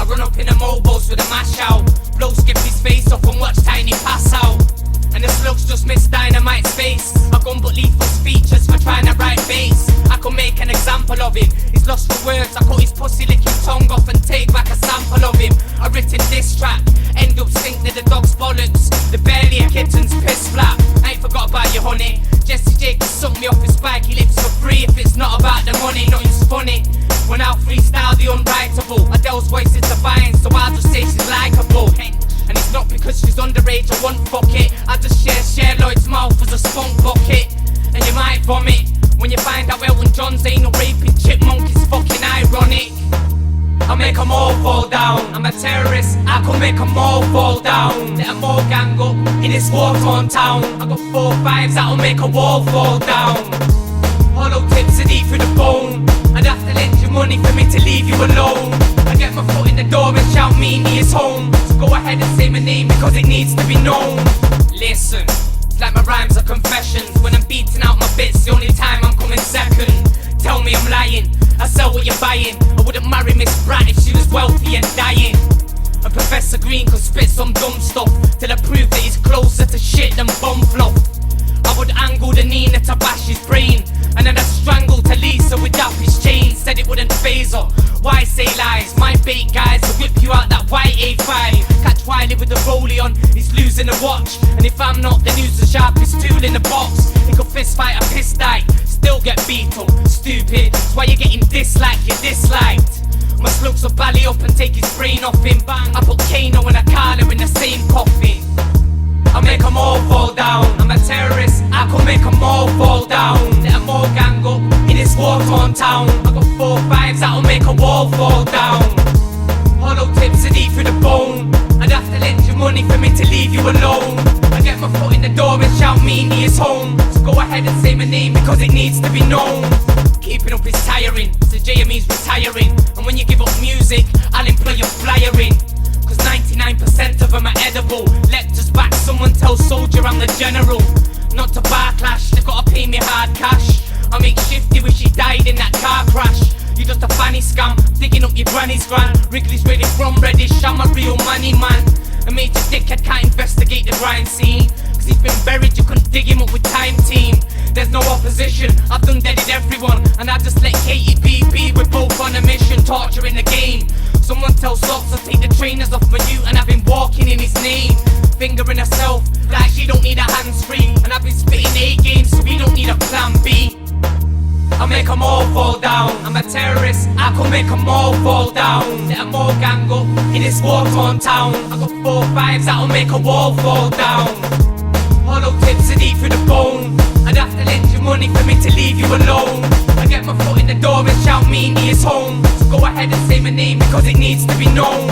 run up in the mobiles with a mash out, blow skip his face off and watch Tiny pass out. And the slugs just miss Dynamite's face. I gun but lethal speeches for trying to write bass. I could make an example of him. He's lost for words. I cut his pussy licking tongue off and take back a sample of him. I written this track, end up stinking the dog's bollocks. The belly of kitten's piss flap. I ain't forgot about you, honey. Jesse Jake suck me off his spiky lips for free. If it's not about the money, nothing's funny. When I'll freestyle the unwritable, Adele's voice is divine, so I'll just say she's likeable. And it's not because she's underage, I won't fuck it. I just share Lloyd's mouth as a spunk bucket. And you might vomit when you find out Elton John's ain't no raping chipmunk, it's fucking ironic. I make them all fall down. I'm a terrorist, I can make them all fall down. Let them all gang up in this war-torn town. I got 4-5s that'll make a wall fall down. Hollow tips are deep through the bone. I'd have to lend you money for me to leave you alone. I get my foot in the door and shout Meany is home. So go ahead and say my name because it needs to be known. Listen, it's like my rhymes are confessions. When I'm beating out my bits, the only time I'm coming second. Tell me I'm lying, I sell what you're buying. I wouldn't marry Miss Pratt if she was wealthy and dying. And Professor Green could spit some dumb stuff till I prove that he's closer to shit than bum fluff. I would angle the Nina to bash his brain, and then I'd strangle Talisa with his chain. Said it wouldn't phase her, why say lies? My bait guys will whip you out that white A5. Catch Wiley with the rollie on, he's losing the watch. And if I'm not, then who's the sharpest tool in the box? He could fist fight a piss dike, still get beat up, stupid. That's why you're getting disliked, you're disliked. My slugs will bally up and take his brain off him. Bang, I put Kano and a Carlo in the same coffin. I make them all fall down. I'm a terrorist, I could make them all fall down. Let them all gang up in this war-torn town. I got 4-5s that'll make a wall fall down. Hollow tips are deep through the bone. I'd have to lend you money for me to leave you alone. I get my foot in the door and shout Meany is home. So go ahead and say my name because it needs to be known. Keeping up is tiring, so JME's retiring. And when you give up music, I'll employ your flyering. Cause 99% of them are edible. Lectures back, someone tell Soldier I'm the general. Not to bar clash, they gotta pay me hard cash. I make Shifty wish he died in that car crash. You just a fanny scam, digging up your granny's grand. Wrigley's ready from Reddish, I'm a real money man. A major dickhead can't investigate the crime scene, cause he's been buried, you couldn't dig him up with Time Team. There's no opposition, I've done deaded everyone. And I just let Katie be, we're both on a mission, torturing the game. Someone tell Socks to take the trainers off my you, and I've been walking in his name. Fingering herself, like she don't need a hands-free. And I've been spitting A games, so we don't need a plan B. I make them all fall down. I'm a terrorist, I could make them all fall down. Let them all gang up in this war-torn town. I got 4-5s that'll make a wall fall down. Hollow tips are deep through the bone. I'd have to lend you money for me to leave you alone. I get my foot in the door and shout Meany is home. So go ahead and say my name because it needs to be known.